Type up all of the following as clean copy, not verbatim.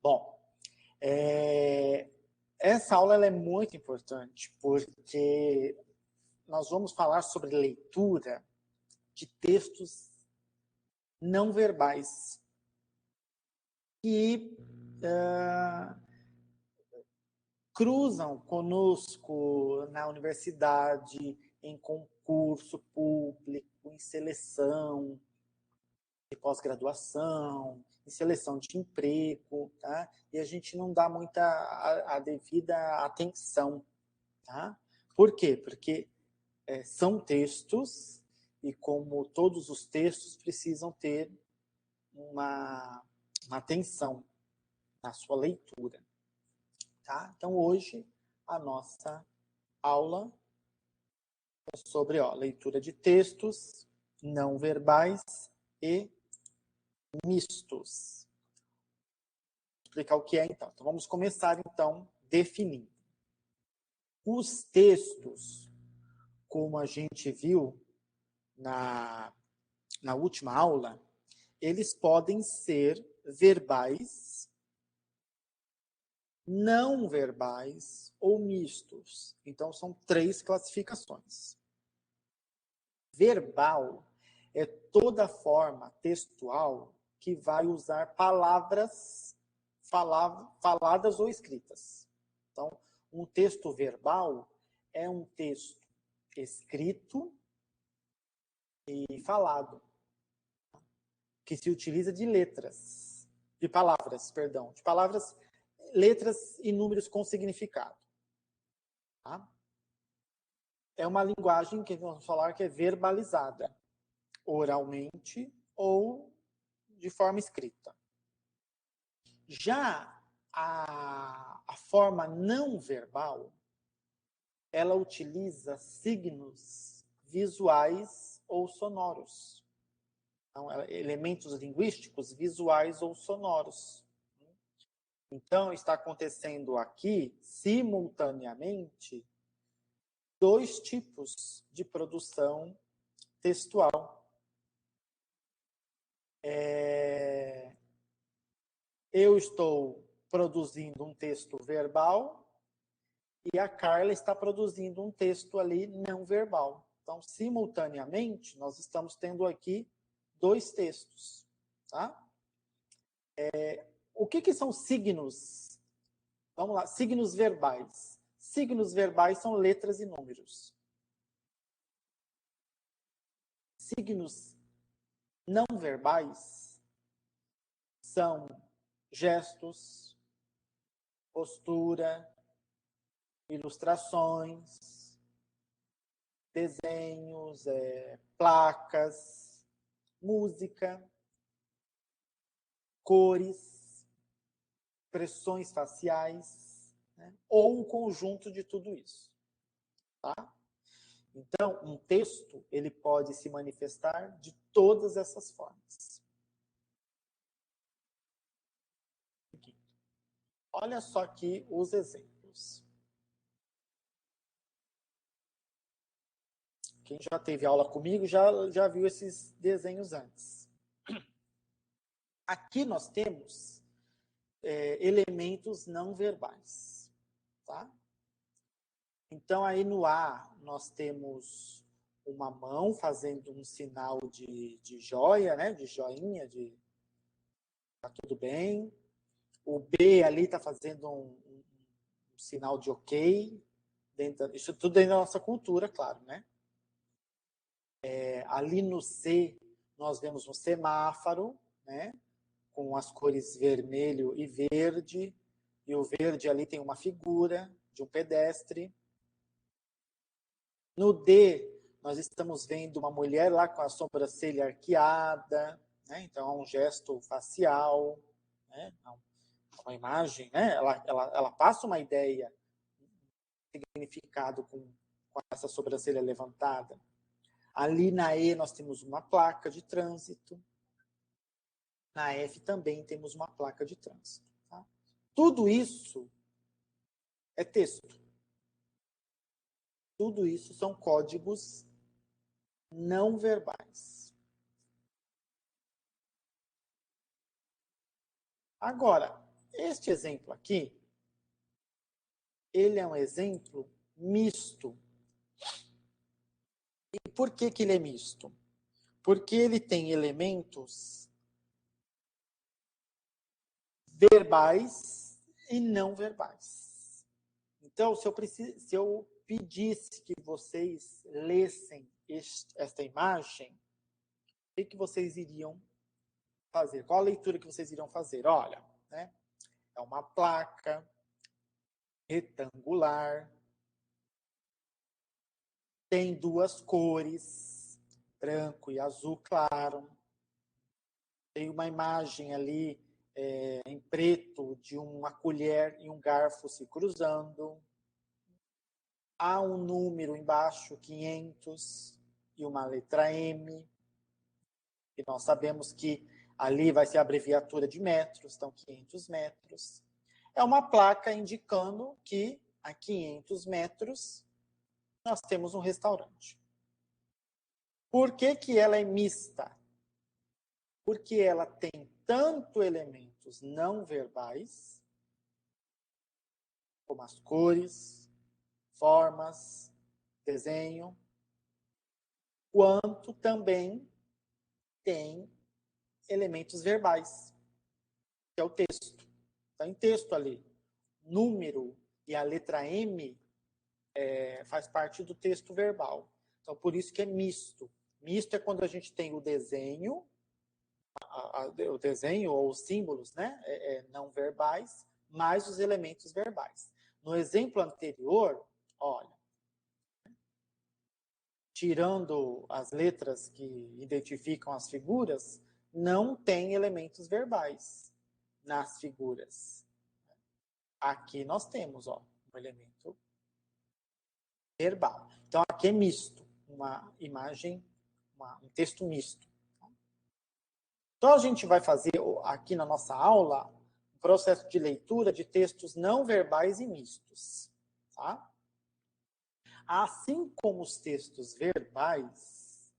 Bom, essa aula ela é muito importante porque nós vamos falar sobre leitura de textos não verbais que cruzam conosco na universidade, em concurso público, em seleção de pós-graduação, em seleção de emprego, tá? E a gente não dá muita a devida atenção, tá? Por quê? Porque são textos e, como todos os textos, precisam ter uma atenção na sua leitura, tá? Então, hoje, a nossa aula é sobre leitura de textos não verbais e mistos. Vou explicar o que é, então. Então, vamos começar, então, definindo. Os textos, como a gente viu na última aula, eles podem ser verbais, não verbais ou mistos. Então, são 3 classificações. Verbal é toda forma textual que vai usar palavras faladas ou escritas. Então, um texto verbal é um texto escrito e falado, que se utiliza de palavras, letras e números com significado. Tá? É uma linguagem que vamos falar que é verbalizada, oralmente ou de forma escrita. Já a forma não verbal, ela utiliza signos visuais ou sonoros. Então, elementos linguísticos visuais ou sonoros. Então, está acontecendo aqui, simultaneamente, 2 tipos de produção textual. Eu estou produzindo um texto verbal e a Carla está produzindo um texto ali não verbal. Então, simultaneamente, nós estamos tendo aqui 2 textos. Tá? O que são signos? Vamos lá, signos verbais. Signos verbais são letras e números. Signos não verbais são gestos, postura, ilustrações, desenhos, placas, música, cores, expressões faciais, né? Ou um conjunto de tudo isso. Tá? Então, um texto ele pode se manifestar de todas essas formas. Olha só aqui os exemplos. Quem já teve aula comigo já viu esses desenhos antes. Aqui nós temos elementos não verbais. Tá? Então, aí no A, nós temos uma mão fazendo um sinal de joia, né? De joinha, de tá tudo bem. O B ali está fazendo um sinal de ok. Isso tudo dentro da nossa cultura, claro, né? Ali no C, nós vemos um semáforo, né? Com as cores vermelho e verde. E o verde ali tem uma figura de um pedestre. No D, nós estamos vendo uma mulher lá com a sobrancelha arqueada, né? Então, é um gesto facial, né? Uma imagem, né? Ela passa uma ideia, um significado com essa sobrancelha levantada. Ali na E, nós temos uma placa de trânsito. Na F também temos uma placa de trânsito. Tá? Tudo isso é texto. Tudo isso são códigos não verbais. Agora, Este exemplo aqui, ele é um exemplo misto. E por que que ele é misto? Porque ele tem elementos verbais e não verbais. Então, se eu pedisse que vocês lessem esta imagem, o que vocês iriam fazer? Qual a leitura que vocês iriam fazer? Olha, né? É uma placa retangular, tem duas cores, branco e azul claro. Tem uma imagem ali em preto de uma colher e um garfo se cruzando. Há um número embaixo, 500, e uma letra M. E nós sabemos que ali vai ser a abreviatura de metros, então 500 metros. É uma placa indicando que a 500 metros nós temos um restaurante. Por que que ela é mista? Porque ela tem tanto elementos não verbais, como as cores, formas, desenho, quanto também tem elementos verbais, que é o texto. Está em texto ali. Número e a letra M faz parte do texto verbal. Então, por isso que é misto. Misto é quando a gente tem o desenho, o desenho ou os símbolos, né, não verbais, mais os elementos verbais. No exemplo anterior, olha, tirando as letras que identificam as figuras, não tem elementos verbais nas figuras. Aqui nós temos, ó, um elemento verbal. Então, aqui é misto, uma imagem, um texto misto. Então, a gente vai fazer aqui na nossa aula um processo de leitura de textos não verbais e mistos. Tá? Assim como os textos verbais,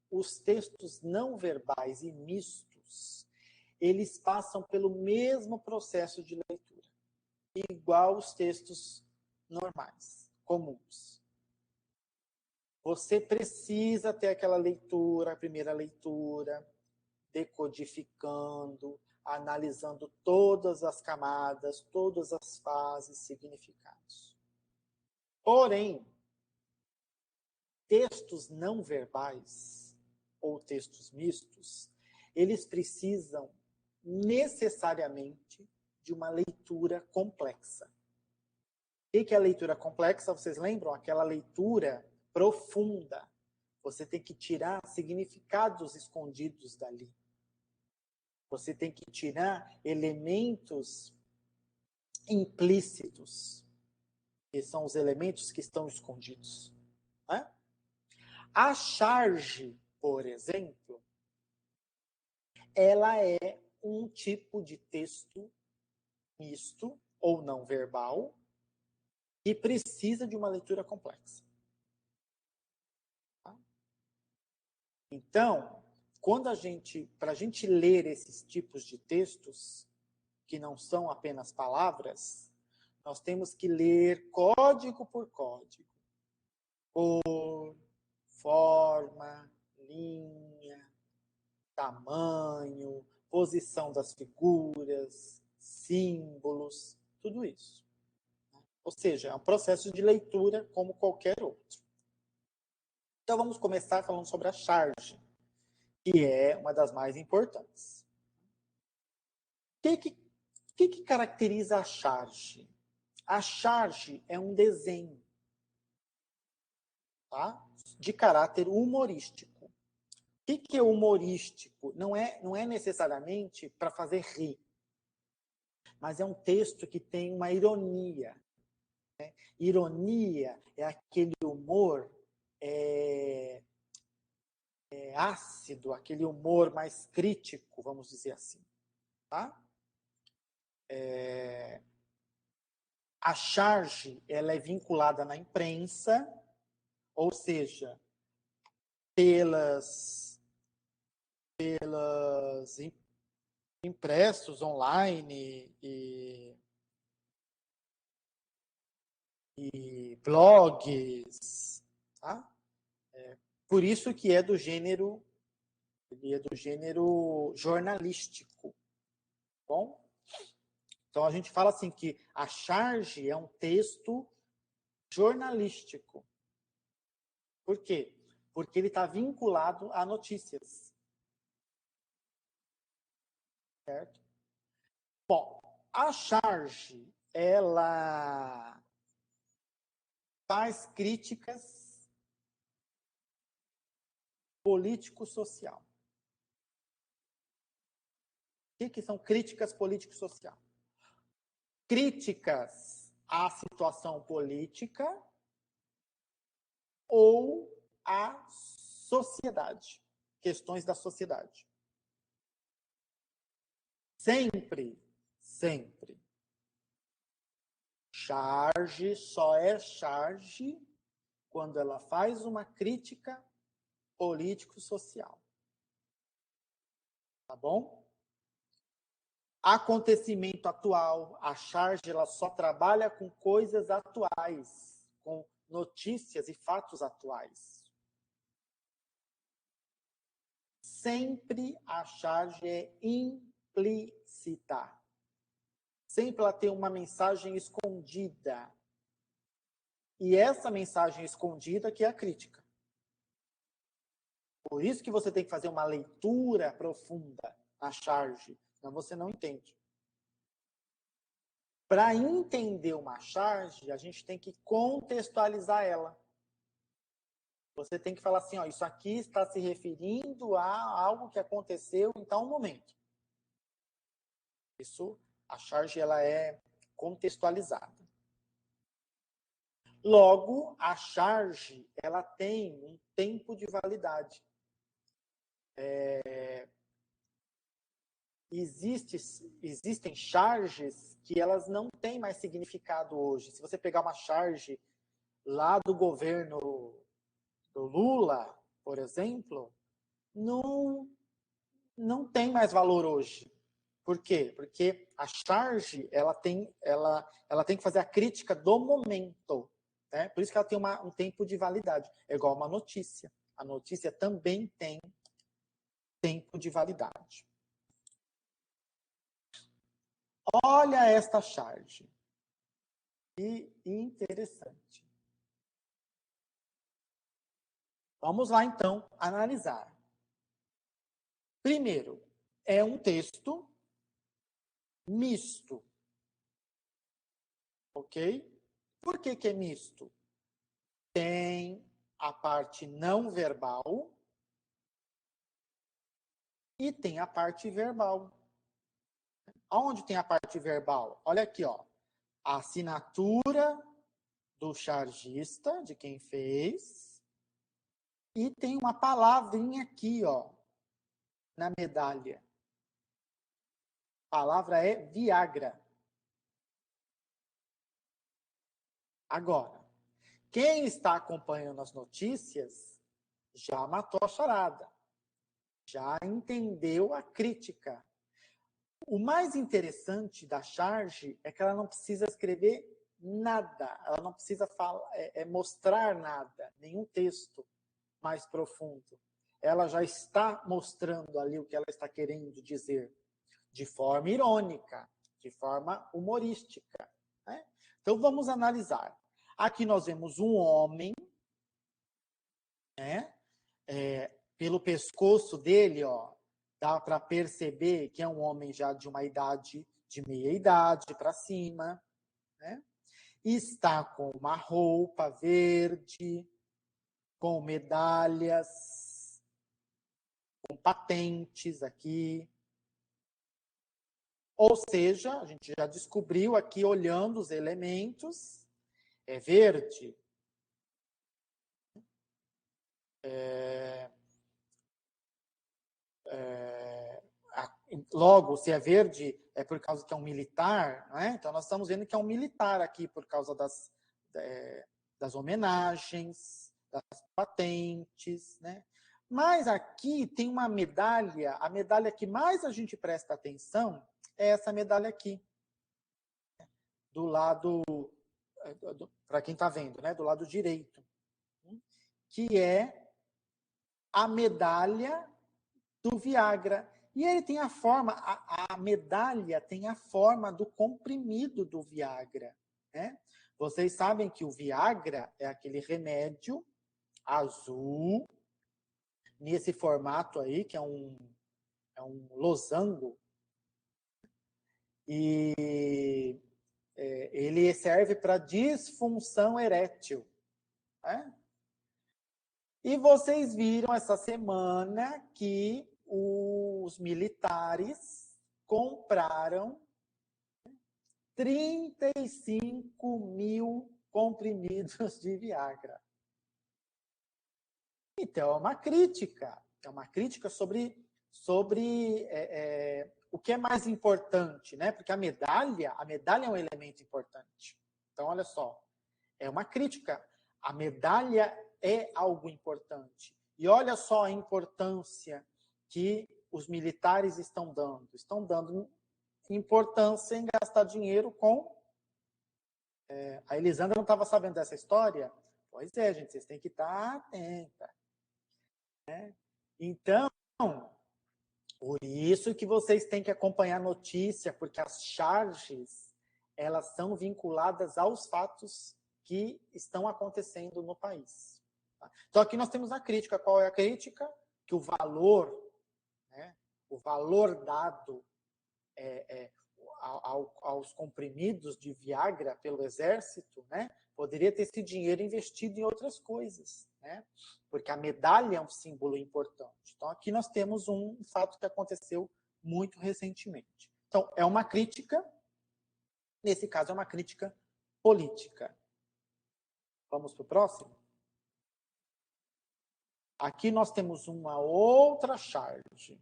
os textos não verbais e mistos, eles passam pelo mesmo processo de leitura, igual os textos normais, comuns. Você precisa ter aquela leitura, a primeira leitura, decodificando, analisando todas as camadas, todas as fases, significados. Porém, textos não verbais ou textos mistos, eles precisam necessariamente de uma leitura complexa. O que é a leitura complexa? Vocês lembram? Aquela leitura profunda. Você tem que tirar significados escondidos dali. Você tem que tirar elementos implícitos, que são os elementos que estão escondidos. Né? A charge, por exemplo, ela é um tipo de texto misto ou não verbal que precisa de uma leitura complexa. Tá? Então, para a gente ler esses tipos de textos, que não são apenas palavras, nós temos que ler código por código. Cor, forma, linha, tamanho, posição das figuras, símbolos, tudo isso. Ou seja, é um processo de leitura como qualquer outro. Então vamos começar falando sobre a charge, que é uma das mais importantes. O que caracteriza a charge? A charge é um desenho, tá? De caráter humorístico. O que é humorístico? Não é necessariamente para fazer rir, mas é um texto que tem uma ironia. Né? Ironia é aquele humor ácido, aquele humor mais crítico, vamos dizer assim. Tá? A charge ela é vinculada na imprensa, ou seja, pelas impressos online e blogs, tá? Por isso que é do gênero, ele é do gênero jornalístico, tá bom? Então a gente fala assim que a charge é um texto jornalístico. Por quê? Porque ele está vinculado a notícias. Certo? Bom, a charge, ela faz críticas político-social. O que são críticas político-social? Críticas à situação política ou à sociedade, questões da sociedade. Sempre, sempre. Charge só é charge quando ela faz uma crítica político-social. Tá bom? Acontecimento atual, a charge ela só trabalha com coisas atuais, com notícias e fatos atuais. Sempre a charge é implícita. Sempre ela tem uma mensagem escondida. E essa mensagem escondida que é a crítica. Por isso que você tem que fazer uma leitura profunda na charge, senão você não entende. Para entender uma charge, a gente tem que contextualizar ela. Você tem que falar assim, ó, isso aqui está se referindo a algo que aconteceu em tal momento. Isso, a charge ela é contextualizada. Logo, a charge ela tem um tempo de validade. Existem charges que elas não têm mais significado hoje. Se você pegar uma charge lá do governo do Lula, por exemplo, não tem mais valor hoje. Por quê? Porque a charge ela tem que fazer a crítica do momento. Né? Por isso que ela tem um tempo de validade. É igual uma notícia. A notícia também tem tempo de validade. Olha esta charge. Que interessante. Vamos lá, então, analisar. Primeiro, é um texto misto. Ok? Por que é misto? Tem a parte não verbal e tem a parte verbal. Onde tem a parte verbal? Olha aqui, ó. A assinatura do chargista, de quem fez, e tem uma palavrinha aqui, ó, na medalha. A palavra é Viagra. Agora, quem está acompanhando as notícias já matou a charada, já entendeu a crítica. O mais interessante da charge é que ela não precisa escrever nada, ela não precisa mostrar nada, nenhum texto mais profundo. Ela já está mostrando ali o que ela está querendo dizer, de forma irônica, de forma humorística. Né? Então vamos analisar. Aqui nós vemos um homem, né? Pelo pescoço dele, ó, dá para perceber que é um homem já de uma idade, de meia idade para cima, né? E está com uma roupa verde, com medalhas, com patentes aqui. Ou seja, a gente já descobriu aqui, olhando os elementos, é verde, logo, se é verde, é por causa que é um militar, não é? Então, nós estamos vendo que é um militar aqui, por causa das homenagens, das patentes, né? Mas aqui tem uma medalha, a medalha que mais a gente presta atenção é essa medalha aqui, do lado, para quem está vendo, né, do lado direito, que é a medalha do Viagra. E ele tem a forma, a medalha tem a forma do comprimido do Viagra, né? Vocês sabem que o Viagra é aquele remédio azul, nesse formato aí, que é um losango, e ele serve para disfunção erétil, né? E vocês viram essa semana que os militares compraram 35 mil comprimidos de Viagra. Então, é uma crítica sobre o que é mais importante, né? Porque a medalha é um elemento importante. Então, olha só, é uma crítica. A medalha é algo importante. E olha só a importância que os militares estão dando. Estão dando importância em gastar dinheiro com... A Elisandra não estava sabendo dessa história? Pois é, gente, vocês têm que estar atenta, né? Então, por isso que vocês têm que acompanhar a notícia, porque as charges, elas são vinculadas aos fatos que estão acontecendo no país. Tá? Então, aqui nós temos a crítica. Qual é a crítica? Que o valor, né, o valor dado aos comprimidos de Viagra pelo Exército, né, poderia ter esse dinheiro investido em outras coisas, né? Porque a medalha é um símbolo importante. Então, aqui nós temos um fato que aconteceu muito recentemente. Então, é uma crítica, nesse caso, é uma crítica política. Vamos para o próximo? Aqui nós temos uma outra charge.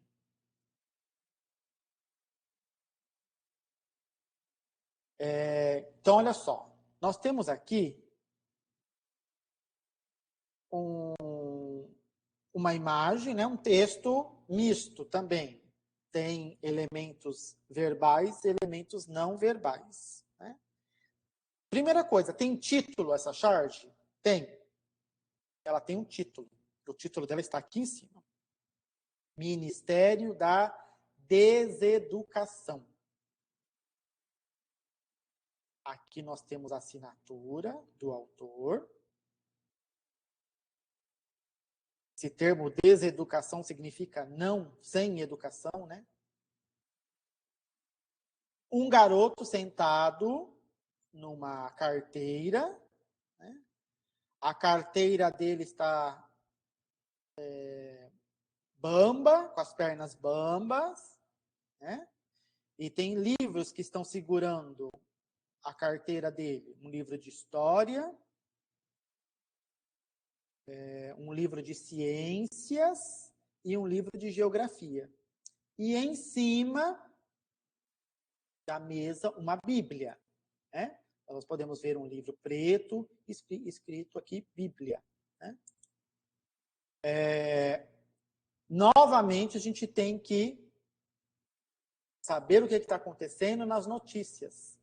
Então, olha só. Nós temos aqui uma imagem, né, um texto misto também. Tem elementos verbais e elementos não verbais. Né? Primeira coisa, tem título essa charge? Tem. Ela tem um título. O título dela está aqui em cima. Ministério da Deseducação. Aqui nós temos a assinatura do autor. Esse termo deseducação significa não, sem educação, né? Um garoto sentado numa carteira, né? A carteira dele está bamba, com as pernas bambas, né? E tem livros que estão segurando a carteira dele. Um livro de história, um livro de ciências e um livro de geografia. E em cima da mesa, uma Bíblia, né? Nós podemos ver um livro preto escrito aqui, Bíblia. Né? Novamente, a gente tem que saber o que está acontecendo nas notícias.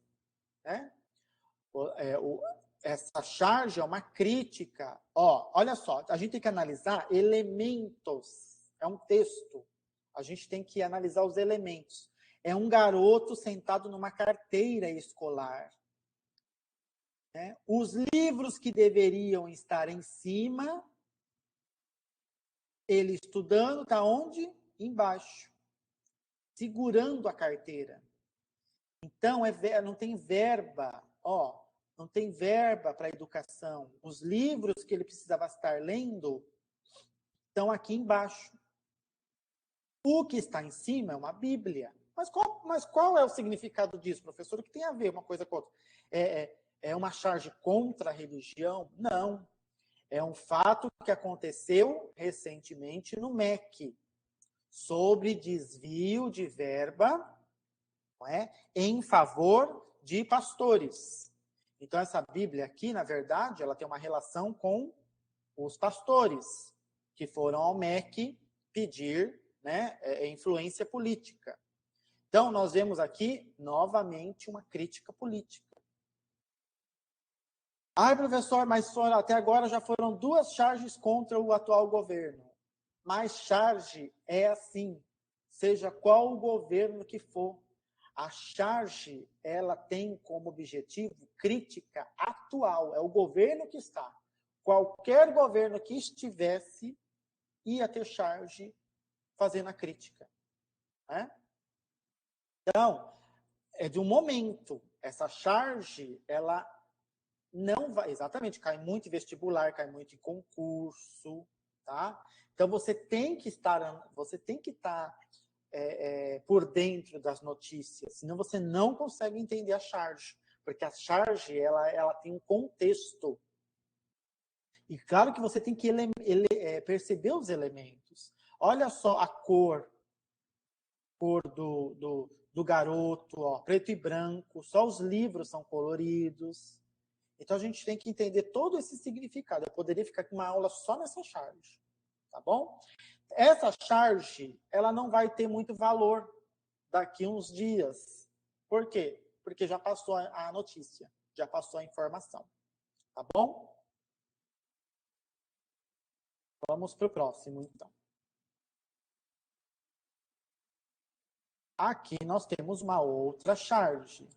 Né? Essa charge é uma crítica. Olha só, a gente tem que analisar elementos. É um texto. A gente tem que analisar os elementos. É um garoto sentado numa carteira escolar. Né? Os livros que deveriam estar em cima, ele estudando, está onde? Embaixo. Segurando a carteira. Então, não tem verba. Não tem verba para a educação. Os livros que ele precisava estar lendo estão aqui embaixo. O que está em cima é uma Bíblia. Mas qual é o significado disso, professor? O que tem a ver uma coisa com outra? É uma charge contra a religião? Não. É um fato que aconteceu recentemente no MEC, sobre desvio de verba, não é, em favor de pastores. Então, essa Bíblia aqui, na verdade, ela tem uma relação com os pastores, que foram ao MEC pedir, né, influência política. Então, nós vemos aqui, novamente, uma crítica política. Ai, professor, mas até agora já foram 2 charges contra o atual governo. Mas charge é assim, seja qual o governo que for. A charge, ela tem como objetivo crítica atual, é o governo que está. Qualquer governo que estivesse ia ter charge fazendo a crítica. Né? Então, é de um momento. Essa charge, ela não vai... Exatamente, cai muito em vestibular, cai muito em concurso, tá? Então, você tem que estar por dentro das notícias, senão você não consegue entender a charge, porque a charge, ela tem um contexto. E claro que você tem que perceber os elementos. Olha só a cor do garoto, ó, preto e branco, só os livros são coloridos. Então, a gente tem que entender todo esse significado. Eu poderia ficar com uma aula só nessa charge, tá bom? Essa charge, ela não vai ter muito valor daqui uns dias. Por quê? Porque já passou a notícia, já passou a informação, tá bom? Vamos para o próximo, então. Aqui nós temos uma outra charge.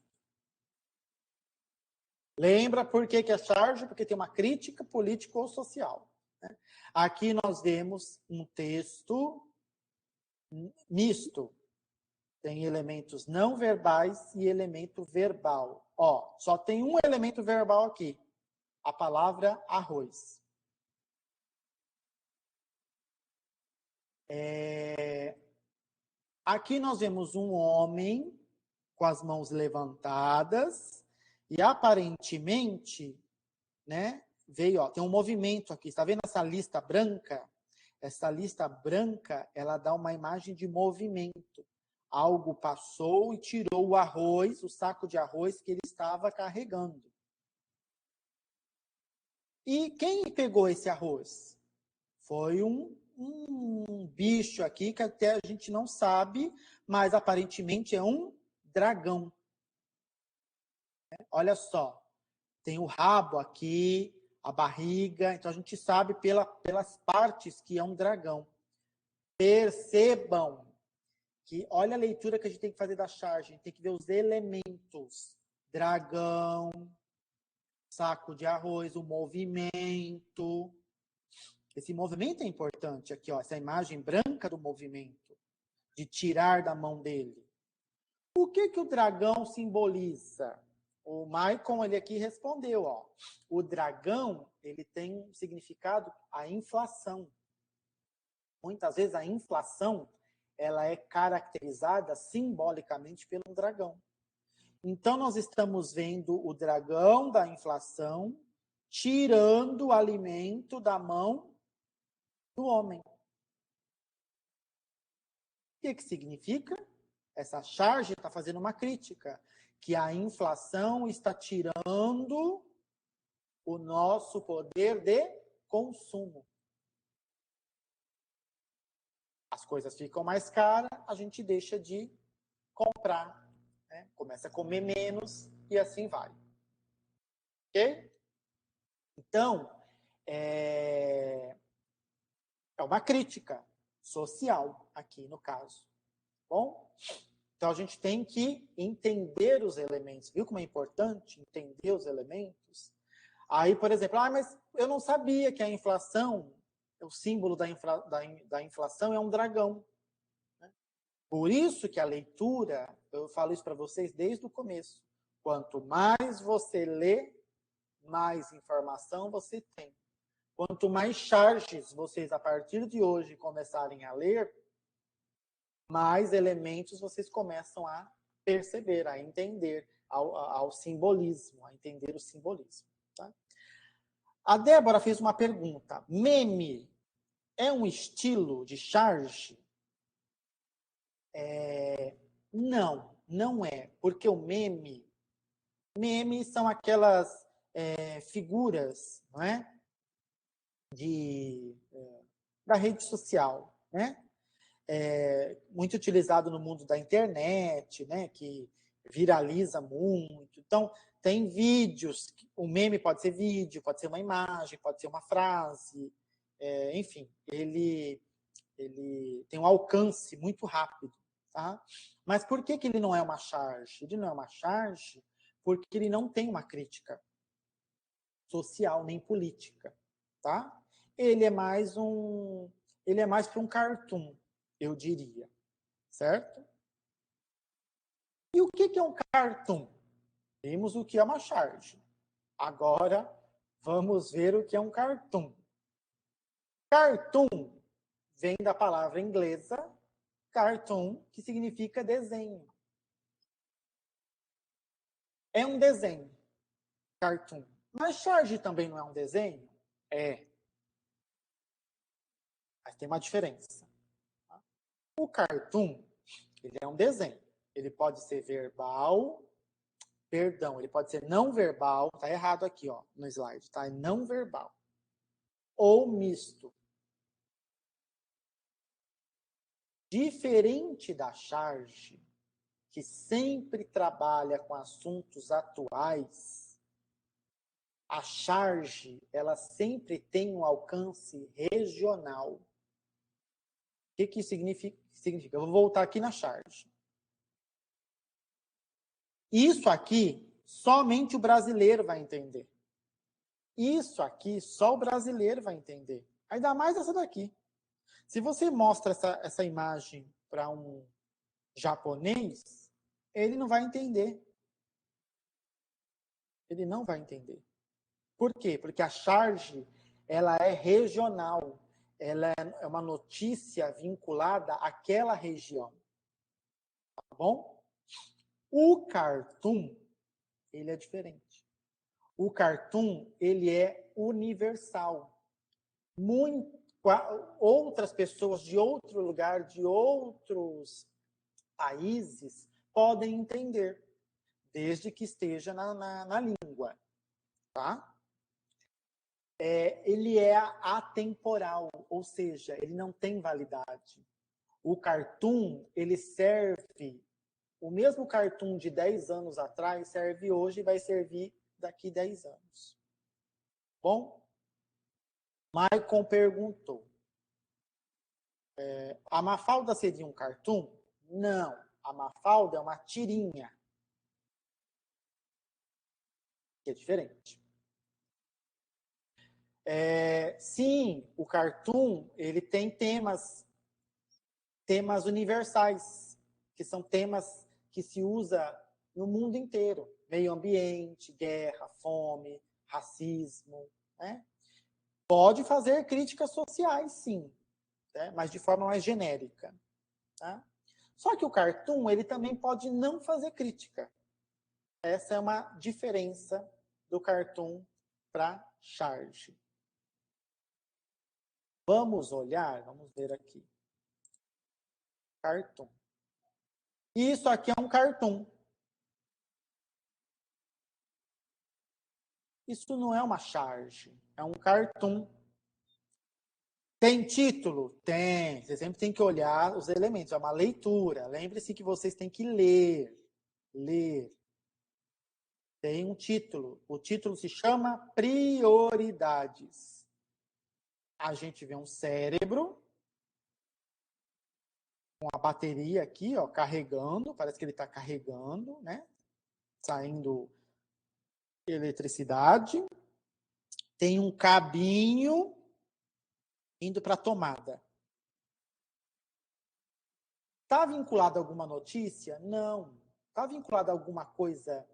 Lembra por que é charge? Porque tem uma crítica política ou social. Né? Aqui nós vemos um texto misto. Tem elementos não verbais e elemento verbal. Ó, só tem um elemento verbal aqui. A palavra arroz. Aqui nós vemos um homem com as mãos levantadas e aparentemente, né, veio, ó, tem um movimento aqui. Está vendo essa lista branca? Essa lista branca, ela dá uma imagem de movimento. Algo passou e tirou o arroz, o saco de arroz que ele estava carregando. E quem pegou esse arroz? Foi um bicho aqui que até a gente não sabe, mas aparentemente é um dragão. Olha só, tem o rabo aqui, a barriga, então a gente sabe pelas partes que é um dragão. Percebam que, olha a leitura que a gente tem que fazer da charge, a gente tem que ver os elementos. Dragão, saco de arroz, o movimento. Esse movimento é importante aqui, ó, essa imagem branca do movimento, de tirar da mão dele. O que o dragão simboliza? O Maicon, ele aqui respondeu, ó. O dragão, ele tem um significado, a inflação. Muitas vezes a inflação, ela é caracterizada simbolicamente pelo dragão. Então, nós estamos vendo o dragão da inflação tirando o alimento da mão do homem. O que significa? Essa charge está fazendo uma crítica, que a inflação está tirando o nosso poder de consumo. As coisas ficam mais caras, a gente deixa de comprar, né? Começa a comer menos e assim vai. Ok? Então, é uma crítica social aqui no caso. Bom? Então, a gente tem que entender os elementos. Viu como é importante entender os elementos? Aí, por exemplo, mas eu não sabia que a inflação, o símbolo da inflação é um dragão. Né? Por isso que a leitura, eu falo isso para vocês desde o começo. Quanto mais você lê, mais informação você tem. Quanto mais charges vocês, a partir de hoje, começarem a ler, mais elementos vocês começam a perceber, a entender, ao simbolismo, a entender o simbolismo. Tá? A Débora fez uma pergunta. Meme é um estilo de charge? Não, não é. Porque o memes são aquelas figuras, não é? da rede social, né? Muito utilizado no mundo da internet, né? Que viraliza muito. Então, tem vídeos, o meme pode ser vídeo, pode ser uma imagem, pode ser uma frase, enfim, ele tem um alcance muito rápido, tá? Mas por que ele não é uma charge? Ele não é uma charge porque ele não tem uma crítica social nem política, tá? Ele é mais para um cartoon, eu diria, certo? E o que é um cartoon? Vimos o que é uma charge. Agora vamos ver o que é um cartoon. Cartoon vem da palavra inglesa cartoon, que significa desenho. É um desenho, cartoon. Mas charge também não é um desenho? É. Mas tem uma diferença. O cartoon, ele é um desenho. Ele pode ser verbal, perdão, ele pode ser não verbal, tá errado aqui, ó, no slide, tá? É não verbal. Ou misto. Diferente da charge, que sempre trabalha com assuntos atuais, a charge, ela sempre tem um alcance regional. O que isso significa? Eu vou voltar aqui na charge. Isso aqui, somente o brasileiro vai entender. Isso aqui, só o brasileiro vai entender. Ainda mais essa daqui. Se você mostra essa imagem para um japonês, ele não vai entender. Ele não vai entender. Por quê? Porque a charge, ela é regional. Ela é uma notícia vinculada àquela região. Tá bom? O cartoon, ele é diferente. O cartoon, ele é universal. Outras pessoas de outro lugar, de outros países, podem entender, desde que esteja na língua. Tá? Ele é atemporal, ou seja, ele não tem validade. O cartoon, ele serve, o mesmo cartoon de 10 anos atrás serve hoje e vai servir daqui 10 anos. Bom? Maicon perguntou, a Mafalda seria um cartoon? Não, a Mafalda é uma tirinha, que é diferente. Sim, o cartoon, ele tem temas universais, que são temas que se usa no mundo inteiro. Meio ambiente, guerra, fome, racismo. Né? Pode fazer críticas sociais, sim, né? Mas de forma mais genérica. Tá? Só que o cartoon, ele também pode não fazer crítica. Essa é uma diferença do cartoon para charge. Vamos olhar, vamos ver aqui. Cartoon. Isso aqui é um cartoon. Isso não é uma charge, é um cartoon. Tem título? Tem. Você sempre tem que olhar os elementos. É uma leitura. Lembre-se que vocês têm que ler. Ler. Tem um título. O título se chama Prioridades. A gente vê um cérebro com a bateria aqui, ó, carregando. Parece que ele está carregando, né? Saindo eletricidade. Tem um cabinho indo para a tomada. Está vinculado a alguma notícia? Não. Está vinculado a alguma coisa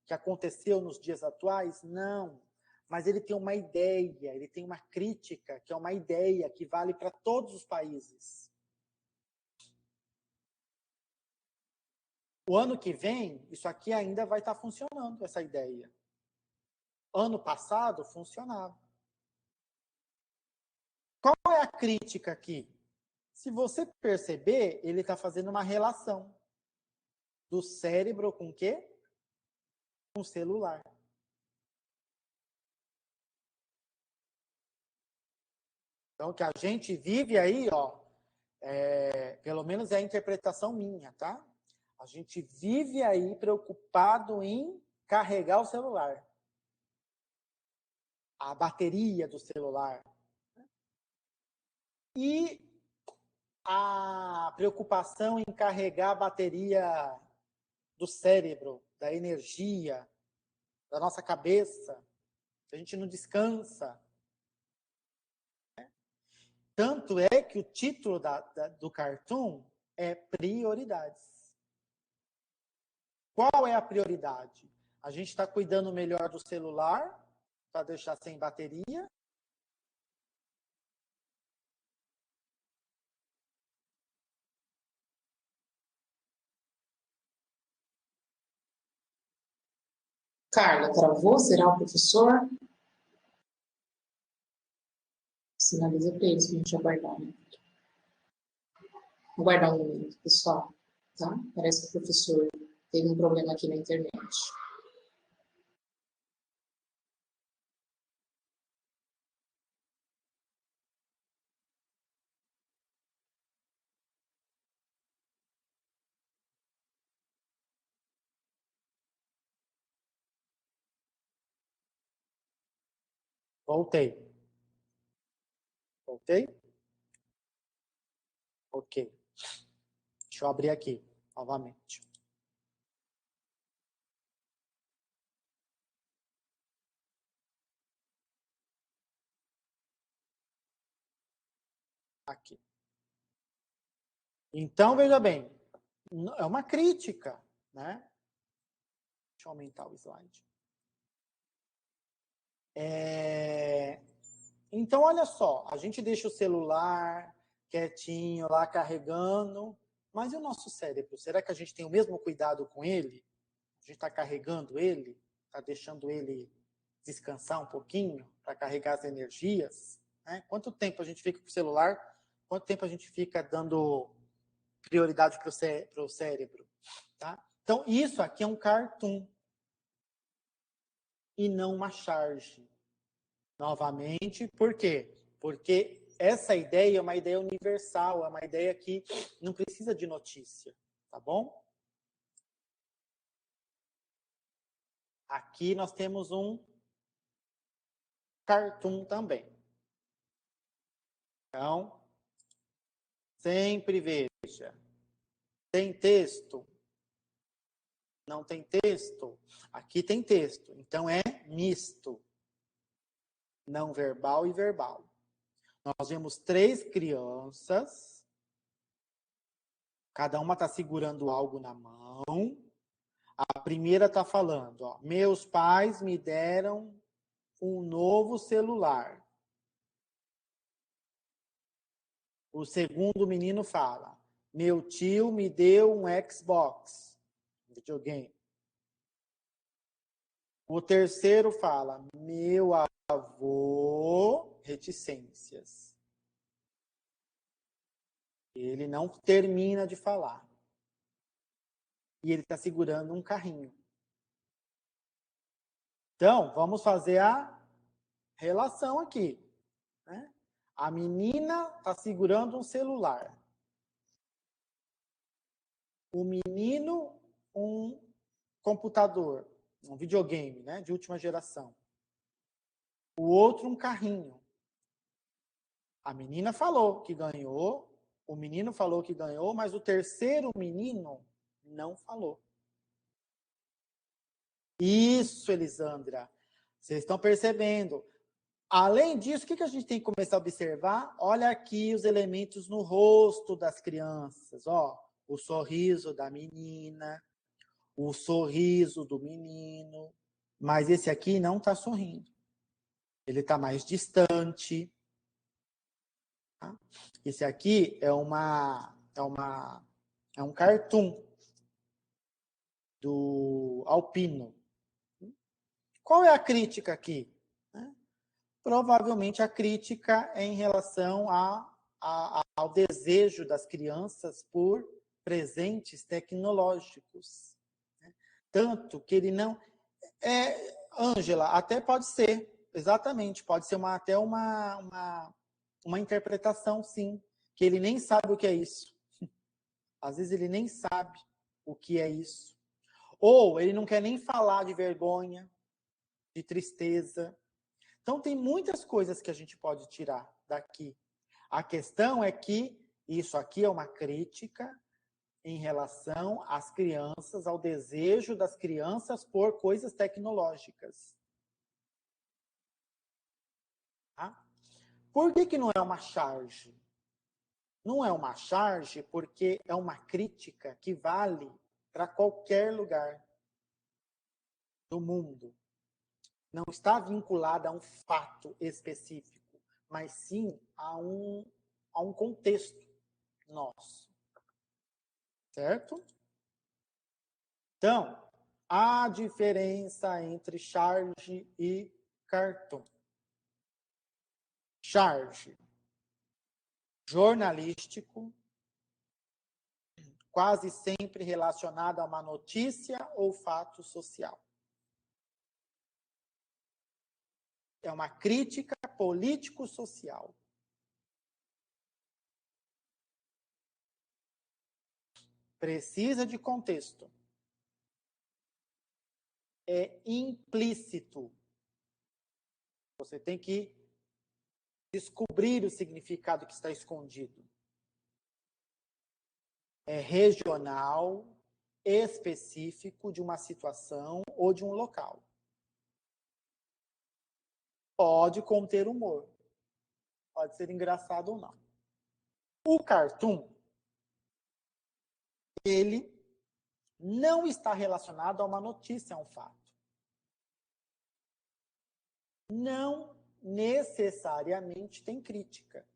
que aconteceu nos dias atuais? Não. Mas ele tem uma ideia, ele tem uma crítica, que é uma ideia que vale para todos os países. O ano que vem, isso aqui ainda vai estar funcionando, essa ideia. Ano passado, funcionava. Qual é a crítica aqui? Se você perceber, ele está fazendo uma relação do cérebro com o quê? Com o celular. Então, que a gente vive aí, ó, pelo menos é a interpretação minha, tá? A gente vive aí preocupado em carregar o celular, a bateria do celular. E a preocupação em carregar a bateria do cérebro, da energia, da nossa cabeça, a gente não descansa. Tanto é que o título do cartoon é Prioridades. Qual é a prioridade? A gente está cuidando melhor do celular, para deixar sem bateria. Carla, travou? Será o professor? Sinaliza para eles para a gente aguardar, né? Aguardar um momento, pessoal. Tá? Parece que o professor teve um problema aqui na internet. Voltei. Voltei? Ok. Deixa eu abrir aqui, novamente. Aqui. Então, veja bem, é uma crítica, né? Deixa eu aumentar o slide. Então, olha só, a gente deixa o celular quietinho lá carregando, mas e o nosso cérebro? Será que a gente tem o mesmo cuidado com ele? A gente está carregando ele? Está deixando ele descansar um pouquinho para carregar as energias? Né? Quanto tempo a gente fica com o celular? Quanto tempo a gente fica dando prioridade para o cérebro? Tá? Então, isso aqui é um cartoon e não uma charge. Novamente, por quê? Porque essa ideia é uma ideia universal, é uma ideia que não precisa de notícia, tá bom? Aqui nós temos um cartoon também. Então, sempre veja. Tem texto? Não tem texto? Aqui tem texto. Então, é misto. Não verbal e verbal. Nós vemos 3 crianças. Cada uma está segurando algo na mão. A primeira está falando, ó, meus pais me deram um novo celular. O segundo menino fala, meu tio me deu um Xbox, videogame. O terceiro fala, meu avô, reticências. Ele não termina de falar. E ele está segurando um carrinho. Então, vamos fazer a relação aqui. Né? A menina está segurando um celular. O menino, um computador, um videogame, né, de última geração. O outro, um carrinho. A menina falou que ganhou, o menino falou que ganhou, mas o terceiro menino não falou. Isso, Elisandra. Vocês estão percebendo. Além disso, o que a gente tem que começar a observar? Olha aqui os elementos no rosto das crianças. Ó, o sorriso da menina, o sorriso do menino. Mas esse aqui não está sorrindo. Ele está mais distante. Tá? Esse aqui é um cartoon do Alpino. Qual é a crítica aqui? Provavelmente a crítica é em relação ao desejo das crianças por presentes tecnológicos. Tanto que ele não... Ângela, até pode ser, exatamente, pode ser até uma uma interpretação, sim, que ele nem sabe o que é isso. Às vezes ele nem sabe o que é isso. Ou ele não quer nem falar de vergonha, de tristeza. Então, tem muitas coisas que a gente pode tirar daqui. A questão é que isso aqui é uma crítica em relação às crianças, ao desejo das crianças por coisas tecnológicas. Tá? Por que não é uma charge? Não é uma charge porque é uma crítica que vale para qualquer lugar do mundo. Não está vinculada a um fato específico, mas sim a um contexto nosso. Certo? Então, a diferença entre charge e cartoon. Charge jornalístico, quase sempre relacionado a uma notícia ou fato social. É uma crítica político-social. Precisa de contexto. É implícito. Você tem que descobrir o significado que está escondido. É regional, específico de uma situação ou de um local. Pode conter humor. Pode ser engraçado ou não. O cartoon, ele não está relacionado a uma notícia, a um fato. Não necessariamente tem crítica.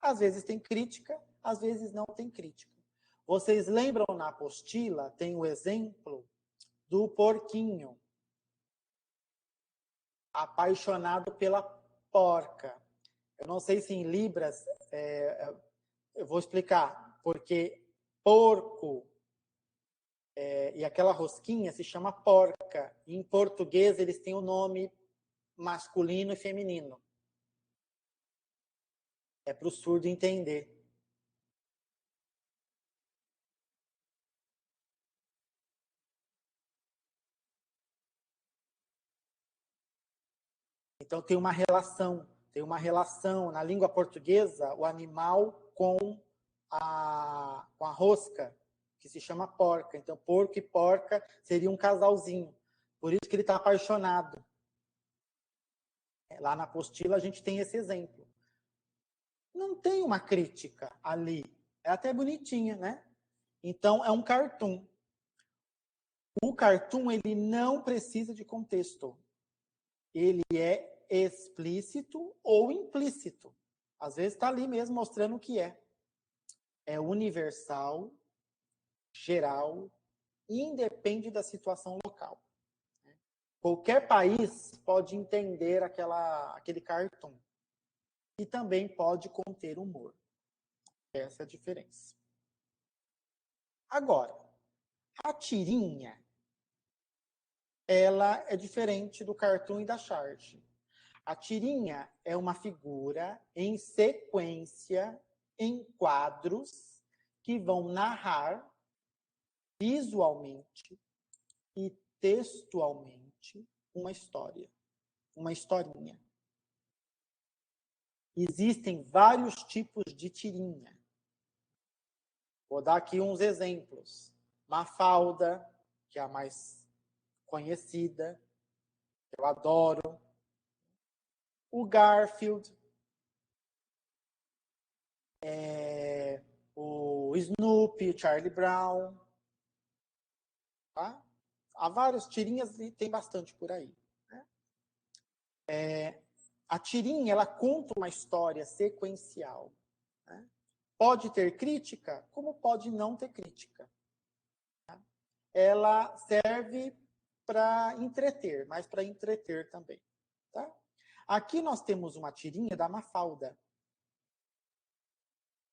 Às vezes tem crítica, às vezes não tem crítica. Vocês lembram na apostila, tem o exemplo do porquinho apaixonado pela porca. Eu não sei se em Libras, eu vou explicar, porque porco e aquela rosquinha se chama porca. Em português, eles têm o nome masculino e feminino. É para o surdo entender. Então tem uma relação na língua portuguesa, o animal com a rosca, que se chama porca. Então, porco e porca seria um casalzinho. Por isso que ele está apaixonado. Lá na apostila a gente tem esse exemplo. Não tem uma crítica ali. É até bonitinha, né? Então, é um cartoon. O cartoon, ele não precisa de contexto. Ele é explícito ou implícito. Às vezes está ali mesmo mostrando o que é. É universal, geral, independe da situação local. Qualquer país pode entender aquele cartoon. E também pode conter humor. Essa é a diferença. Agora, a tirinha, ela é diferente do cartoon e da charge. A tirinha é uma figura em sequência, em quadros, que vão narrar visualmente e textualmente uma história, uma historinha. Existem vários tipos de tirinha. Vou dar aqui uns exemplos. Mafalda, que é a mais conhecida, eu adoro. O Garfield, o Snoopy, o Charlie Brown. Tá? Há várias tirinhas e tem bastante por aí. Né? A tirinha, ela conta uma história sequencial. Né? Pode ter crítica, como pode não ter crítica. Tá? Ela serve para entreter, mas para entreter também. Tá? Aqui nós temos uma tirinha da Mafalda.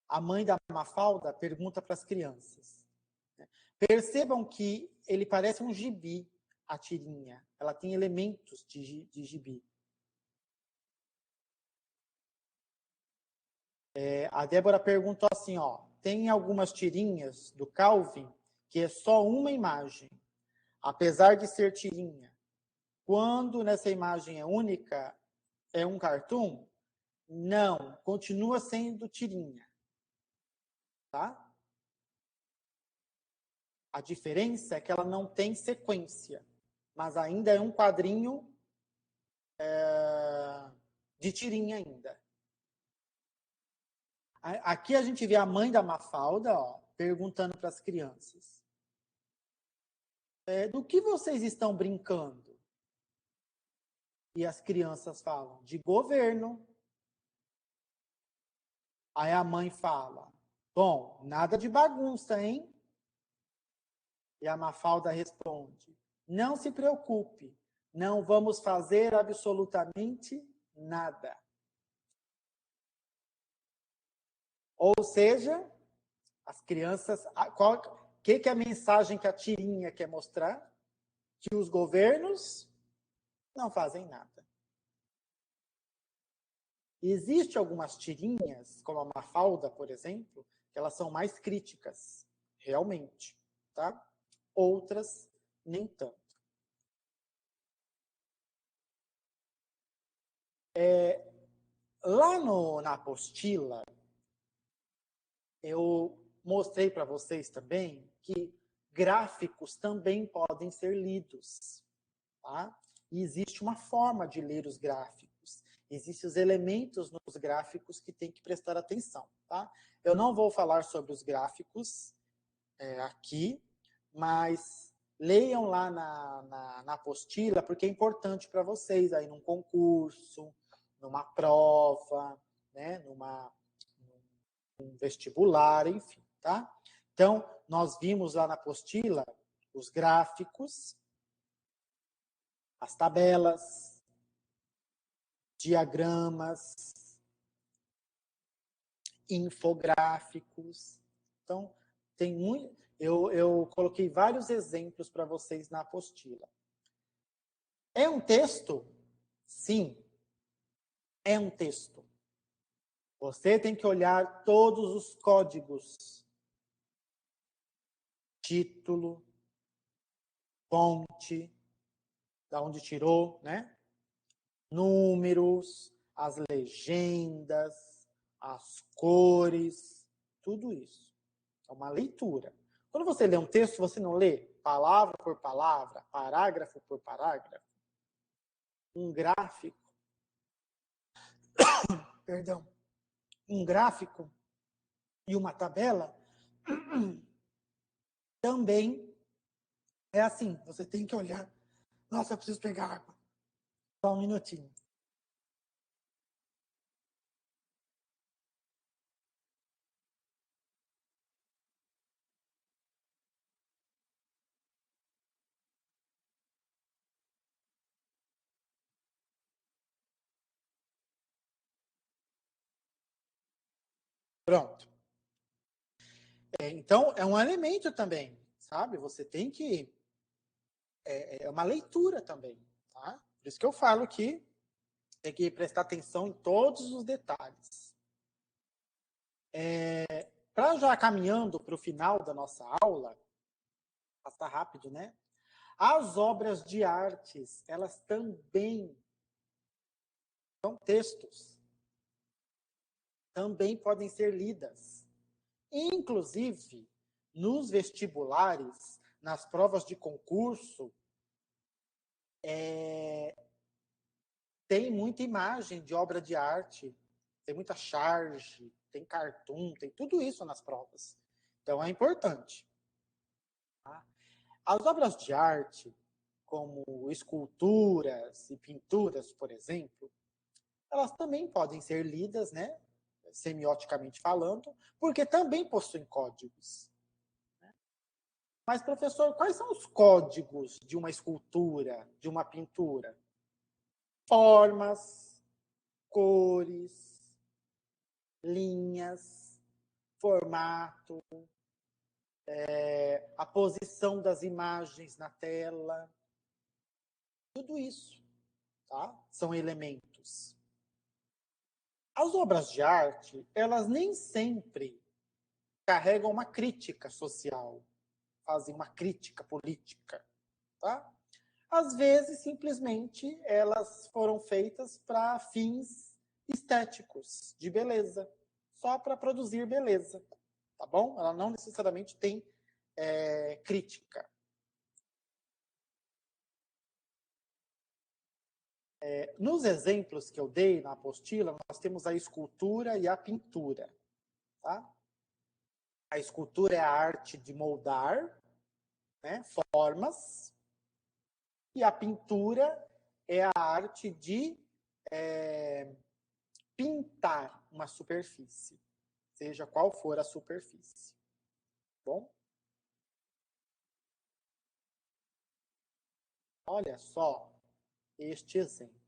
A mãe da Mafalda pergunta para as crianças. Percebam que ele parece um gibi, a tirinha. Ela tem elementos de gibi. A Débora perguntou assim, ó, tem algumas tirinhas do Calvin que é só uma imagem. Apesar de ser tirinha, quando nessa imagem é única, é um cartoon? Não, continua sendo tirinha. Tá? A diferença é que ela não tem sequência, mas ainda é um quadrinho de tirinha ainda. Aqui a gente vê a mãe da Mafalda, ó, perguntando para as crianças. Do que vocês estão brincando? E as crianças falam, de governo. Aí a mãe fala, bom, nada de bagunça, hein? E a Mafalda responde, não se preocupe, não vamos fazer absolutamente nada. Ou seja, as crianças... que é a mensagem que a tirinha quer mostrar? Que os governos não fazem nada. Existem algumas tirinhas, como a Mafalda, por exemplo, que elas são mais críticas, realmente, tá? Outras, nem tanto. Lá na apostila, eu mostrei para vocês também que gráficos também podem ser lidos, tá? E existe uma forma de ler os gráficos. Existem os elementos nos gráficos que tem que prestar atenção, tá? Eu não vou falar sobre os gráficos aqui, mas leiam lá na apostila, porque é importante para vocês aí num concurso, numa prova, né, num vestibular, enfim, tá? Então, nós vimos lá na apostila os gráficos, as tabelas, diagramas, infográficos. Então, tem muito. Eu coloquei vários exemplos para vocês na apostila. É um texto? Sim, é um texto. Você tem que olhar todos os códigos. Título, fonte, da onde tirou, né? Números, as legendas, as cores, tudo isso. É uma leitura. Quando você lê um texto, você não lê palavra por palavra, parágrafo por parágrafo. Um gráfico, perdão, um gráfico e uma tabela também é assim. Você tem que olhar. Nossa, eu preciso pegar água. Só um minutinho. Pronto. Então, é um elemento também, sabe? Você tem que... É uma leitura também, tá? Por isso que eu falo que tem que prestar atenção em todos os detalhes. Para já caminhando para o final da nossa aula, passa rápido, né? As obras de artes, elas também são textos. Também podem ser lidas. Inclusive, nos vestibulares, nas provas de concurso, tem muita imagem de obra de arte, tem muita charge, tem cartoon, tem tudo isso nas provas. Então, é importante. Tá? As obras de arte, como esculturas e pinturas, por exemplo, elas também podem ser lidas, né, semioticamente falando, porque também possuem códigos. Mas, professor, quais são os códigos de uma escultura, de uma pintura? Formas, cores, linhas, formato, a posição das imagens na tela. Tudo isso, tá? São elementos. As obras de arte, elas nem sempre carregam uma crítica social, fazem uma crítica política, tá? Às vezes, simplesmente, elas foram feitas para fins estéticos, de beleza, só para produzir beleza, tá bom? Ela não necessariamente tem crítica. Nos exemplos que eu dei na apostila, nós temos a escultura e a pintura, tá? A escultura é a arte de moldar, né, formas, e a pintura é a arte de pintar uma superfície, seja qual for a superfície. Bom? Olha só este exemplo.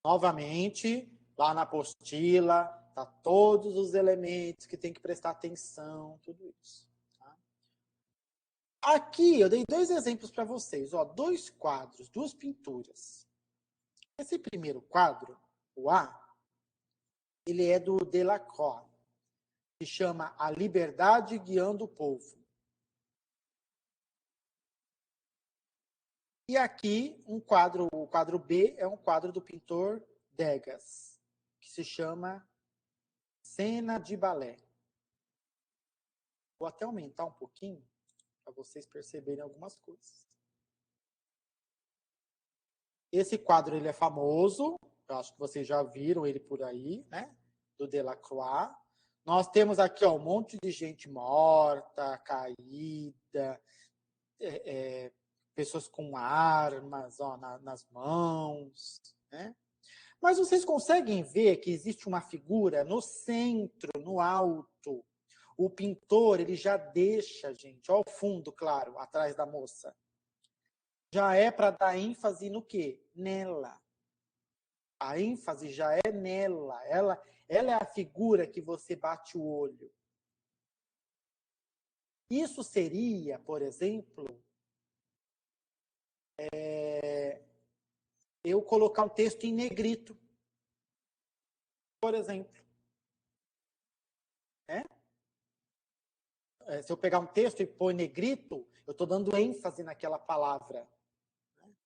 Novamente, lá na apostila, tá todos os elementos que tem que prestar atenção, tudo isso. Tá? Aqui eu dei dois exemplos para vocês, ó, dois quadros, duas pinturas. Esse primeiro quadro, o A, ele é do Delacroix, que chama A Liberdade Guiando o Povo. E aqui um quadro, o quadro B é um quadro do pintor Degas, que se chama Cena de Balé. Vou até aumentar um pouquinho para vocês perceberem algumas coisas. Esse quadro ele é famoso, eu acho que vocês já viram ele por aí, né? Do Delacroix. Nós temos aqui ó, um monte de gente morta, caída, pessoas com armas ó, nas mãos, né? Mas vocês conseguem ver que existe uma figura no centro, no alto. O pintor, ele já deixa, gente, ao fundo, claro, atrás da moça. Já é para dar ênfase no quê? Nela. A ênfase já é nela. Ela é a figura que você bate o olho. Isso seria, por exemplo, eu colocar um texto em negrito, por exemplo. Né? Se eu pegar um texto e pôr negrito, eu estou dando ênfase naquela palavra.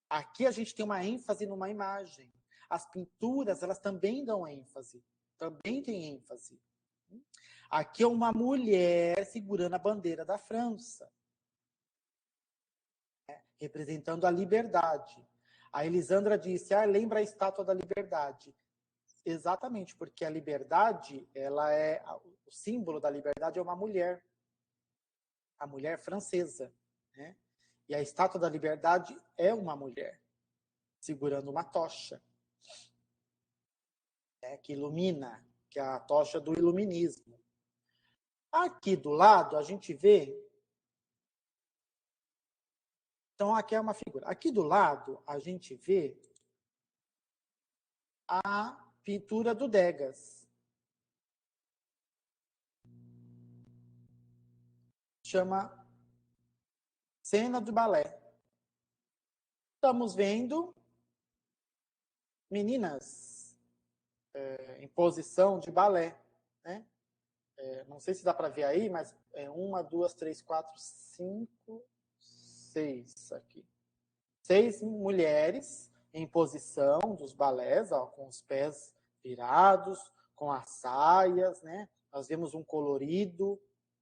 Aqui a gente tem uma ênfase numa imagem. As pinturas, elas também dão ênfase. Também tem ênfase. Aqui é uma mulher segurando a bandeira da França, né, representando a liberdade. A Elisandra disse, lembra a Estátua da Liberdade. Exatamente, porque a liberdade, ela é o símbolo da liberdade é uma mulher, a mulher francesa, né? E a Estátua da Liberdade é uma mulher segurando uma tocha, né, que ilumina, que é a tocha do iluminismo. Aqui do lado a gente vê, então aqui é uma figura. Aqui do lado a gente vê a pintura do Degas. Chama Cena do Balé. Estamos vendo meninas em posição de balé, né? Não sei se dá para ver aí, mas uma, duas, três, quatro, cinco, seis aqui. 6 mulheres em posição dos balés, ó, com os pés virados, com as saias, né? Nós vemos um colorido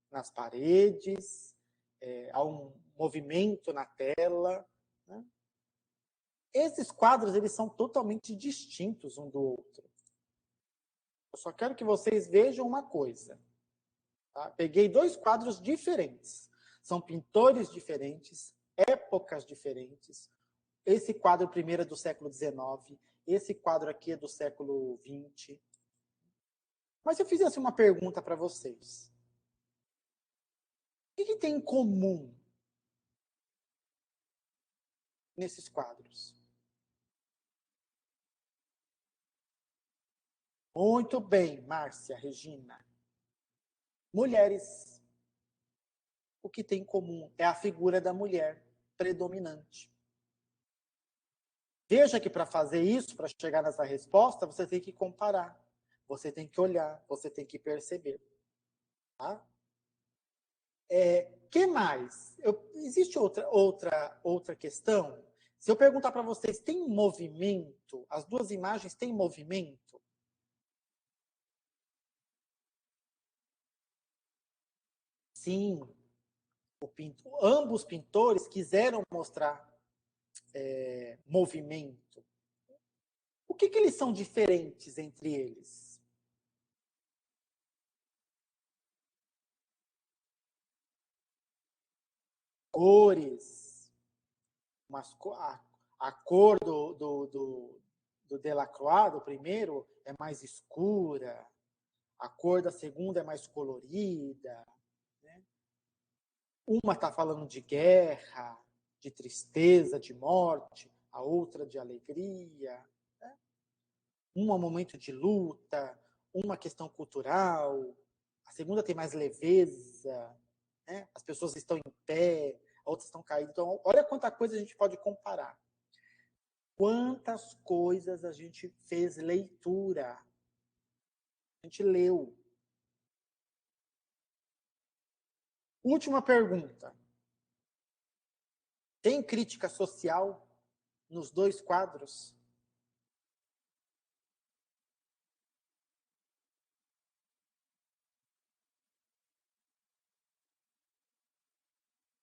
nas paredes, há um movimento na tela, né? Esses quadros, eles são totalmente distintos um do outro. Eu só quero que vocês vejam uma coisa. Tá? Peguei dois quadros diferentes. São pintores diferentes, épocas diferentes. Esse quadro primeiro é do século XIX, esse quadro aqui é do século XX. Mas se eu fizesse uma pergunta para vocês, o que tem em comum nesses quadros? Muito bem, Márcia, Regina. Mulheres. O que tem em comum é a figura da mulher predominante. Veja que para fazer isso, para chegar nessa resposta, você tem que comparar, você tem que olhar, você tem que perceber. Tá? Que mais? Existe outra questão? Se eu perguntar para vocês, tem movimento? As duas imagens têm movimento? Sim. Ambos pintores quiseram mostrar movimento. O que eles são diferentes entre eles? Cores. A cor do Delacroix, do primeiro, é mais escura. A cor da segunda é mais colorida. Né? Uma está falando de guerra, de tristeza, de morte. A outra de alegria. Né? Uma momento de luta. Uma questão cultural. A segunda tem mais leveza. Né? As pessoas estão em pé, outras estão caídas. Então, olha quanta coisa a gente pode comparar. Quantas coisas a gente fez leitura. A gente leu. Última pergunta. Tem crítica social nos dois quadros?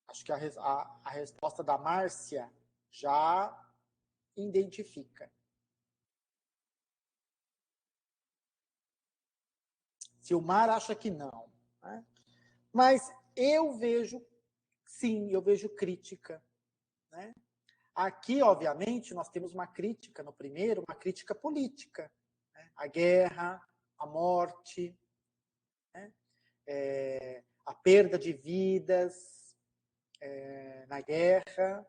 Acho que a resposta da Márcia já identifica. Silmar acha que não. Né? Mas eu vejo, sim, eu vejo crítica. Né? Aqui, obviamente, nós temos uma crítica no primeiro, uma crítica política. Né? A guerra, a morte, né? A perda de vidas na guerra.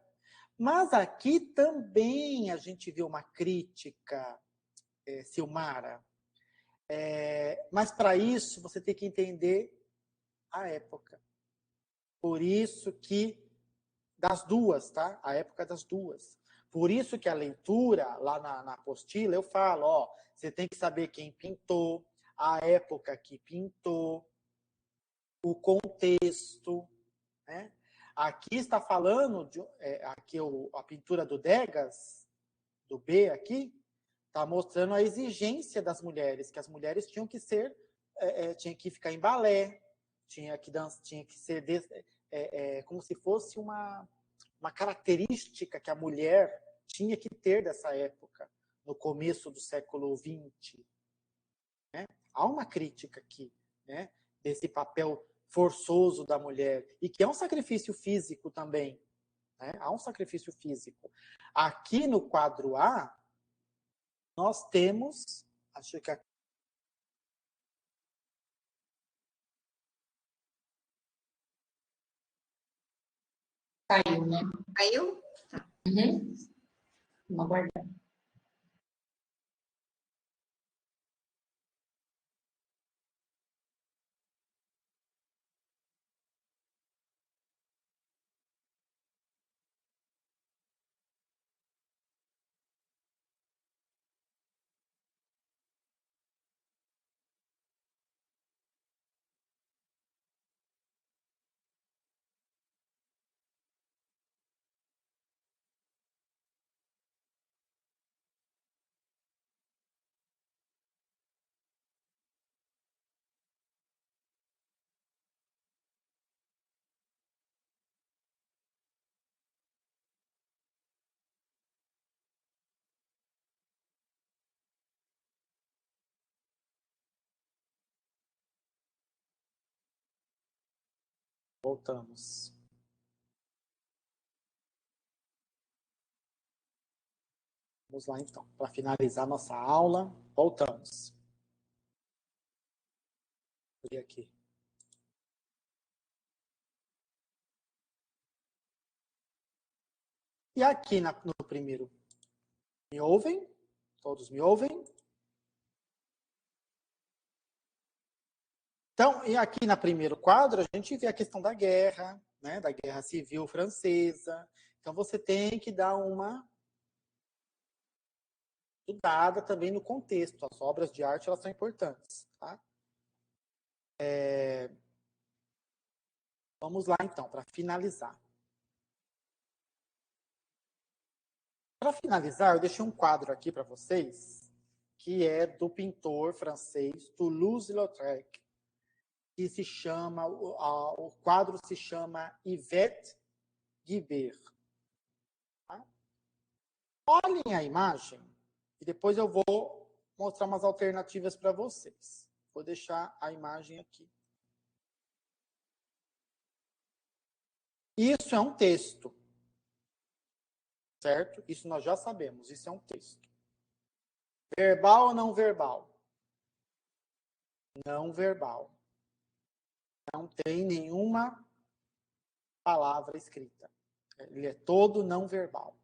Mas aqui também a gente vê uma crítica, Silmara. Mas para isso você tem que entender a época. Por isso que, das duas, tá? A época das duas. Por isso que a leitura, lá na apostila, eu falo, ó, você tem que saber quem pintou, a época que pintou, o contexto, né? Aqui está falando, aqui a pintura do Degas, do B aqui, está mostrando a exigência das mulheres, que as mulheres tinham que ser, tinha que ficar em balé, tinha que ser como se fosse uma característica que a mulher tinha que ter dessa época, no começo do século XX. Né? Há uma crítica aqui, né, desse papel forçoso da mulher, e que é um sacrifício físico também. Né? Há um sacrifício físico. Aqui no quadro A, nós temos, acho que Caiu, né? Caiu? Tá. Uhum. Vamos aguardar. voltamos. Vamos lá, então. Para finalizar nossa aula, voltamos. Vou aqui. E aqui no primeiro, me ouvem? Todos me ouvem? Então, e aqui no primeiro quadro, a gente vê a questão da guerra, né, da guerra civil francesa. Então, você tem que dar uma estudada também no contexto. As obras de arte, elas são importantes, tá? Vamos lá, então, para finalizar. Para finalizar, eu deixei um quadro aqui para vocês, que é do pintor francês Toulouse-Lautrec, que se chama, o quadro se chama Yvette Guibert. Tá? Olhem a imagem e depois eu vou mostrar umas alternativas para vocês. Vou deixar a imagem aqui. Isso é um texto, certo? Isso nós já sabemos, isso é um texto. Verbal ou não verbal? Não verbal. Não tem nenhuma palavra escrita. Ele é todo não verbal.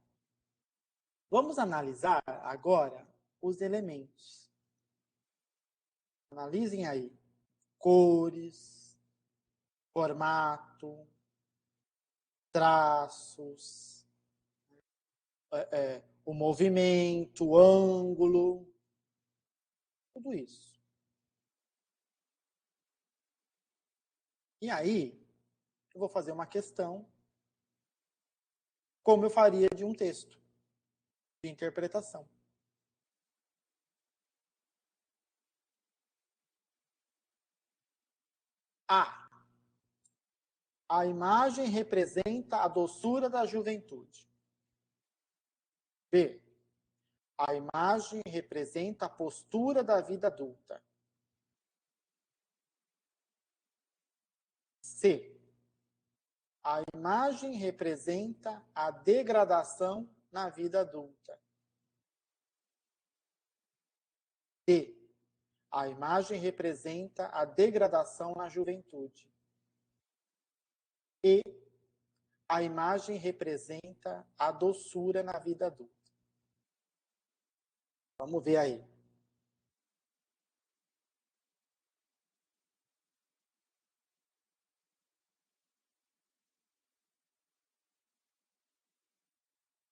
Vamos analisar agora os elementos. Analisem aí. Cores, formato, traços, o movimento, o ângulo, tudo isso. E aí, eu vou fazer uma questão como eu faria de um texto de interpretação. A imagem representa a doçura da juventude. B. A imagem representa a postura da vida adulta. C. A imagem representa a degradação na vida adulta. D. A imagem representa a degradação na juventude. E a imagem representa a doçura na vida adulta. Vamos ver aí.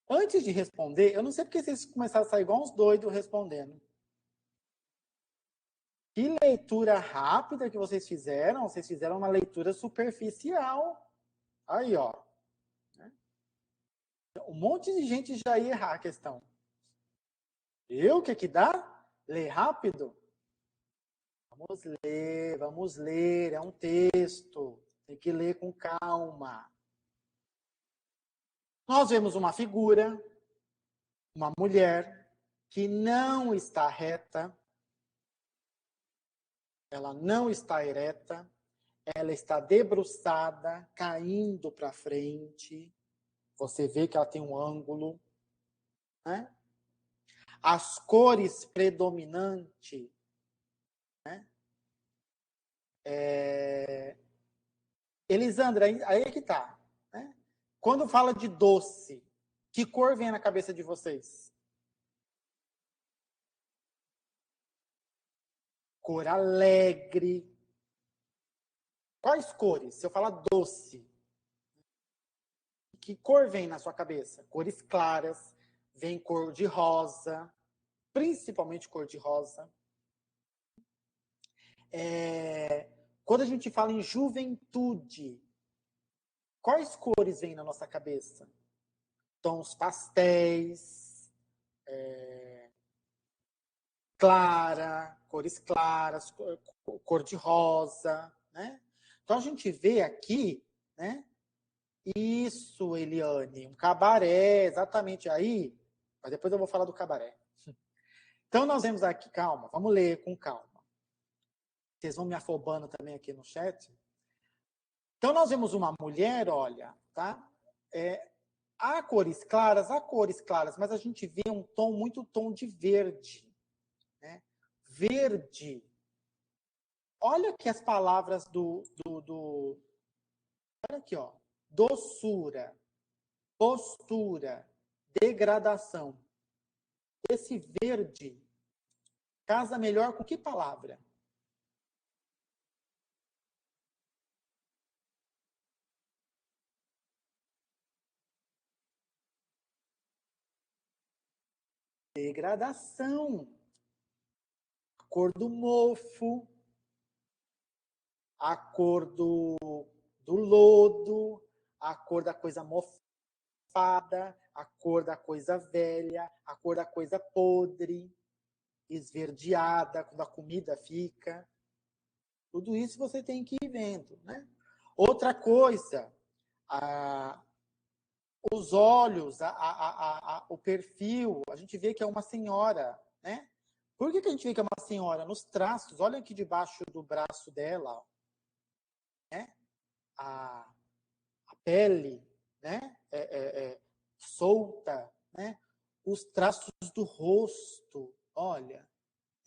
Antes de responder, eu não sei porque vocês começaram a sair igual uns doidos respondendo. Que leitura rápida que vocês fizeram. Vocês fizeram uma leitura superficial. Aí, ó. Um monte de gente já ia errar a questão. O que dá? Ler rápido? Vamos ler. É um texto. Tem que ler com calma. Nós vemos uma figura, uma mulher, que não está reta, ela não está ereta, ela está debruçada, caindo para frente. Você vê que ela tem um ângulo, né? As cores predominantes, né? Elisandra, aí é que tá, né? Quando fala de doce, que cor vem na cabeça de vocês? Cor alegre. Quais cores? Se eu falar doce, que cor vem na sua cabeça? Cores claras, vem cor de rosa, principalmente cor de rosa. Quando a gente fala em juventude, quais cores vêm na nossa cabeça? Tons pastéis, cores claras, cor de rosa, né? Então a gente vê aqui, né? Isso, Eliane, um cabaré, exatamente aí. Mas depois eu vou falar do cabaré. Então nós vemos aqui, calma, vamos ler com calma. Vocês vão me afobando também aqui no chat. Então nós vemos uma mulher, olha, tá? Há cores claras, mas a gente vê muito tom de verde, né? Verde. Olha aqui as palavras olha aqui, ó. Doçura, postura, degradação. Esse verde casa melhor com que palavra? degradação. A cor do mofo, a cor do lodo, a cor da coisa mofada, a cor da coisa velha, a cor da coisa podre, esverdeada, quando a comida fica. Tudo isso você tem que ir vendo, né? Outra coisa, os olhos, o perfil, a gente vê que é uma senhora, né? Por que a gente vê que é uma senhora? Nos traços, olha aqui debaixo do braço dela, ó, né? A pele, né? Solta, né? Os traços do rosto, olha,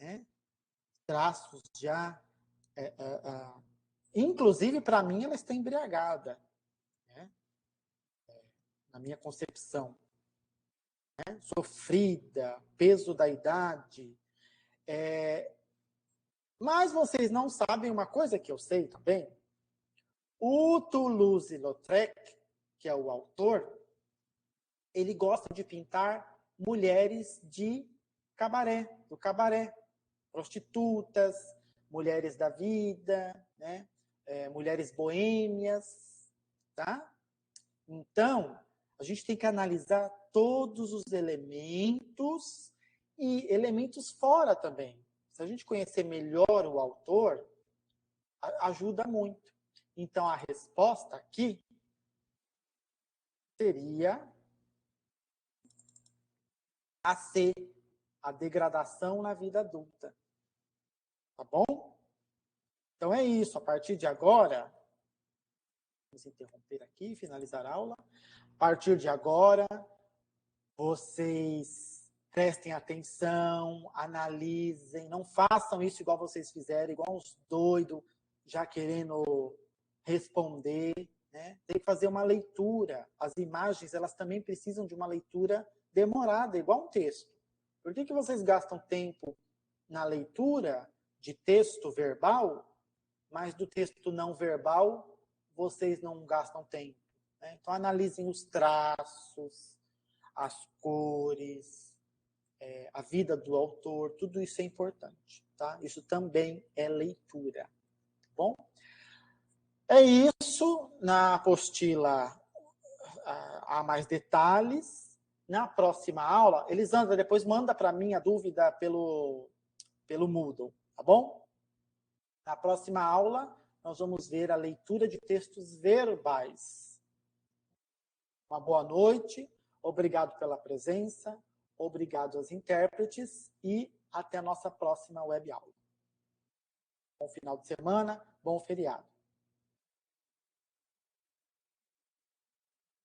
né? Traços já, inclusive para mim ela está embriagada, né? Na minha concepção, né? Sofrida, peso da idade, mas vocês não sabem uma coisa que eu sei também. O Toulouse-Lautrec, que é o autor, ele gosta de pintar mulheres de cabaré, do cabaré, prostitutas, mulheres da vida, né? Mulheres boêmias, tá? Então, a gente tem que analisar todos os elementos e elementos fora também. Se a gente conhecer melhor o autor, ajuda muito. Então, a resposta aqui seria a C, a degradação na vida adulta. Tá bom? Então é isso. A partir de agora, vamos interromper aqui, finalizar a aula. A partir de agora, vocês prestem atenção, analisem, não façam isso igual vocês fizeram, igual uns doidos, já querendo responder, né? Tem que fazer uma leitura. As imagens, elas também precisam de uma leitura demorada, igual um texto. Por que vocês gastam tempo na leitura de texto verbal, mas do texto não verbal vocês não gastam tempo, né? Então, analisem os traços, as cores, a vida do autor, tudo isso é importante, tá? Isso também é leitura, tá bom? É isso. Na apostila há mais detalhes. Na próxima aula, Elisandra, depois manda para mim a dúvida pelo Moodle, tá bom? Na próxima aula, nós vamos ver a leitura de textos verbais. Uma boa noite, obrigado pela presença, obrigado aos intérpretes e até a nossa próxima web aula. Bom final de semana, bom feriado.